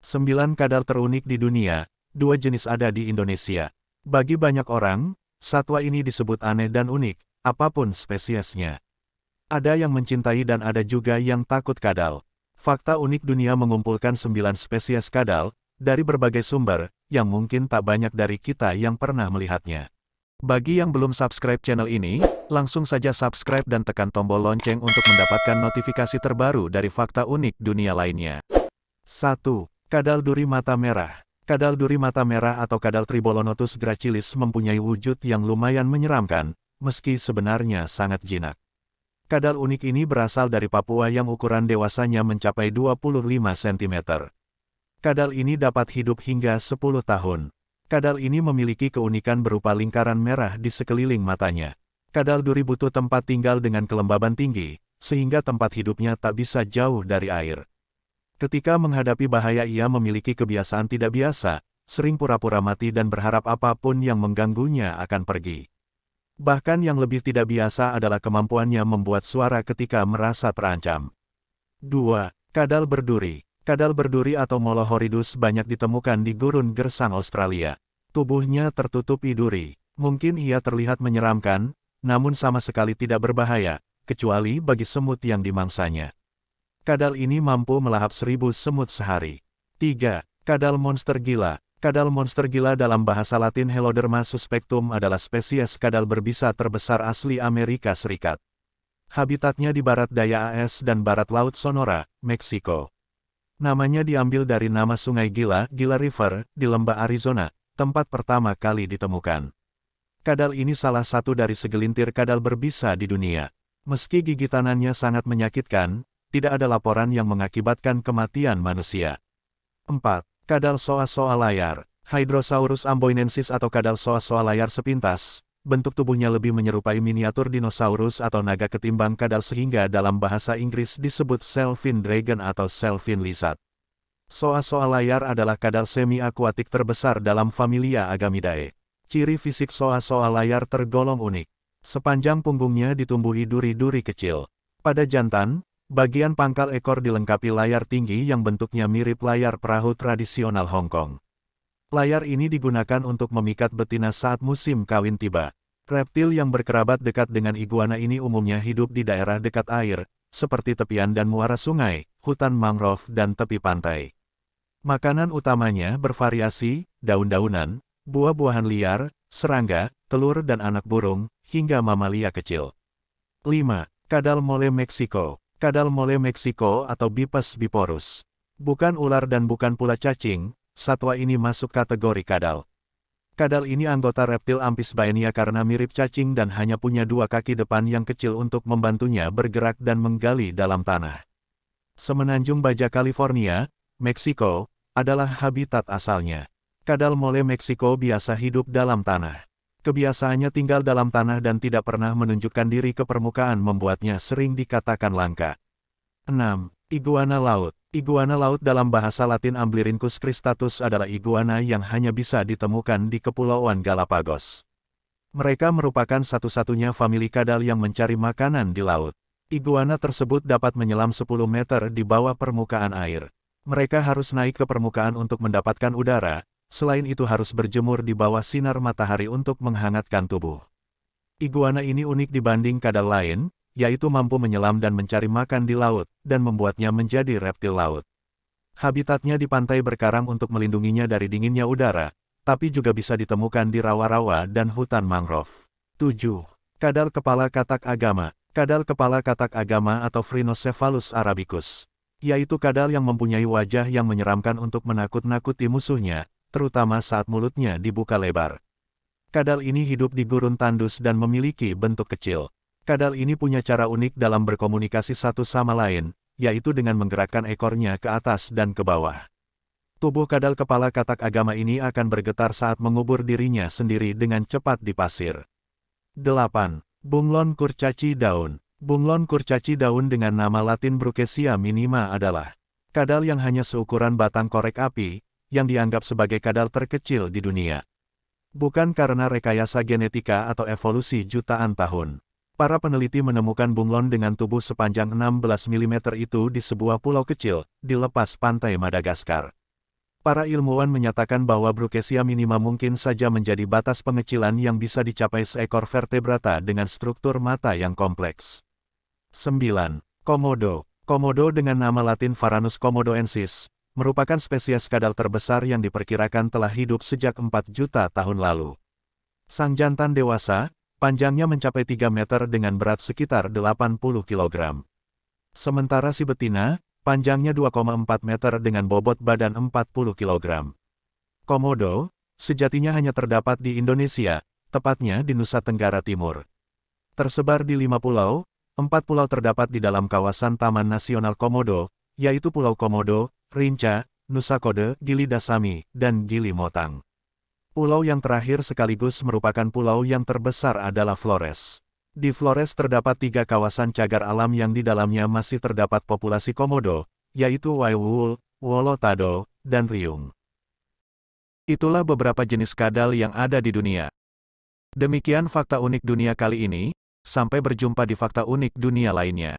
9 kadal terunik di dunia, 2 jenis ada di Indonesia. Bagi banyak orang, satwa ini disebut aneh dan unik, apapun spesiesnya. Ada yang mencintai dan ada juga yang takut kadal. Fakta unik dunia mengumpulkan 9 spesies kadal, dari berbagai sumber, yang mungkin tak banyak dari kita yang pernah melihatnya. Bagi yang belum subscribe channel ini, langsung saja subscribe dan tekan tombol lonceng untuk mendapatkan notifikasi terbaru dari fakta unik dunia lainnya. 1. Kadal duri mata merah. Kadal duri mata merah atau kadal Tribolonotus gracilis mempunyai wujud yang lumayan menyeramkan, meski sebenarnya sangat jinak. Kadal unik ini berasal dari Papua yang ukuran dewasanya mencapai 25 cm. Kadal ini dapat hidup hingga 10 tahun. Kadal ini memiliki keunikan berupa lingkaran merah di sekeliling matanya. Kadal duri butuh tempat tinggal dengan kelembaban tinggi, sehingga tempat hidupnya tak bisa jauh dari air. Ketika menghadapi bahaya ia memiliki kebiasaan tidak biasa, sering pura-pura mati dan berharap apapun yang mengganggunya akan pergi. Bahkan yang lebih tidak biasa adalah kemampuannya membuat suara ketika merasa terancam. 2. Kadal berduri. Kadal berduri atau Molohorhydus banyak ditemukan di gurun gersang Australia. Tubuhnya tertutupi duri. Mungkin ia terlihat menyeramkan, namun sama sekali tidak berbahaya, kecuali bagi semut yang dimangsanya. Kadal ini mampu melahap 1000 semut sehari. 3. Kadal monster gila. Kadal monster gila dalam bahasa Latin Heloderma suspectum adalah spesies kadal berbisa terbesar asli Amerika Serikat. Habitatnya di barat daya AS dan barat Laut Sonora, Meksiko. Namanya diambil dari nama sungai Gila, Gila River, di lembah Arizona, tempat pertama kali ditemukan. Kadal ini salah satu dari segelintir kadal berbisa di dunia. Meski gigitanannya sangat menyakitkan, tidak ada laporan yang mengakibatkan kematian manusia. 4. Kadal soa-soa layar. Hydrosaurus amboinensis atau kadal soa-soa layar sepintas, bentuk tubuhnya lebih menyerupai miniatur dinosaurus atau naga ketimbang kadal sehingga dalam bahasa Inggris disebut Selvin dragon atau Selvin lizard. Soa-soa layar adalah kadal semi-akuatik terbesar dalam familia Agamidae. Ciri fisik soa-soa layar tergolong unik. Sepanjang punggungnya ditumbuhi duri-duri kecil. Pada jantan, bagian pangkal ekor dilengkapi layar tinggi yang bentuknya mirip layar perahu tradisional Hong Kong. Layar ini digunakan untuk memikat betina saat musim kawin tiba. Reptil yang berkerabat dekat dengan iguana ini umumnya hidup di daerah dekat air, seperti tepian dan muara sungai, hutan mangrove dan tepi pantai. Makanan utamanya bervariasi, daun-daunan, buah-buahan liar, serangga, telur dan anak burung, hingga mamalia kecil. 5. Kadal mole Meksiko. Kadal mole Meksiko atau Bipes biporus. Bukan ular dan bukan pula cacing, satwa ini masuk kategori kadal. Kadal ini anggota reptil Amphisbaenia karena mirip cacing dan hanya punya 2 kaki depan yang kecil untuk membantunya bergerak dan menggali dalam tanah. Semenanjung Baja California, Meksiko, adalah habitat asalnya. Kadal mole Meksiko biasa hidup dalam tanah. Kebiasaannya tinggal dalam tanah dan tidak pernah menunjukkan diri ke permukaan membuatnya sering dikatakan langka. 6. Iguana laut. Iguana laut dalam bahasa Latin Amblyrhynchus cristatus adalah iguana yang hanya bisa ditemukan di Kepulauan Galapagos. Mereka merupakan satu-satunya famili kadal yang mencari makanan di laut. Iguana tersebut dapat menyelam 10 meter di bawah permukaan air. Mereka harus naik ke permukaan untuk mendapatkan udara. Selain itu harus berjemur di bawah sinar matahari untuk menghangatkan tubuh. Iguana ini unik dibanding kadal lain, yaitu mampu menyelam dan mencari makan di laut, dan membuatnya menjadi reptil laut. Habitatnya di pantai berkarang untuk melindunginya dari dinginnya udara, tapi juga bisa ditemukan di rawa-rawa dan hutan mangrove. 7. Kadal kepala katak agama. Kadal kepala katak agama atau Phrynocephalus arabicus, yaitu kadal yang mempunyai wajah yang menyeramkan untuk menakut-nakuti musuhnya, terutama saat mulutnya dibuka lebar. Kadal ini hidup di gurun tandus dan memiliki bentuk kecil. Kadal ini punya cara unik dalam berkomunikasi satu sama lain, yaitu dengan menggerakkan ekornya ke atas dan ke bawah. Tubuh kadal kepala katak agama ini akan bergetar saat mengubur dirinya sendiri dengan cepat di pasir. 8. Bunglon kurcaci daun. Bunglon kurcaci daun dengan nama Latin Brookesia minima adalah kadal yang hanya seukuran batang korek api, yang dianggap sebagai kadal terkecil di dunia. Bukan karena rekayasa genetika atau evolusi jutaan tahun. Para peneliti menemukan bunglon dengan tubuh sepanjang 16 mm itu di sebuah pulau kecil, di lepas pantai Madagaskar. Para ilmuwan menyatakan bahwa Brookesia minima mungkin saja menjadi batas pengecilan yang bisa dicapai seekor vertebrata dengan struktur mata yang kompleks. 9. Komodo. Komodo dengan nama latin Varanus komodoensis, merupakan spesies kadal terbesar yang diperkirakan telah hidup sejak 4 juta tahun lalu. Sang jantan dewasa, panjangnya mencapai 3 meter dengan berat sekitar 80 kg. Sementara si betina, panjangnya 2,4 meter dengan bobot badan 40 kg. Komodo, sejatinya hanya terdapat di Indonesia, tepatnya di Nusa Tenggara Timur. Tersebar di 5 pulau, 4 pulau terdapat di dalam kawasan Taman Nasional Komodo, yaitu Pulau Komodo, Rinca, Nusa Kode, Gili Dasami, dan Gili Motang. Pulau yang terakhir sekaligus merupakan pulau yang terbesar adalah Flores. Di Flores terdapat 3 kawasan cagar alam yang di dalamnya masih terdapat populasi komodo, yaitu Waiwul, Wolotado, dan Riung. Itulah beberapa jenis kadal yang ada di dunia. Demikian fakta unik dunia kali ini, sampai berjumpa di fakta unik dunia lainnya.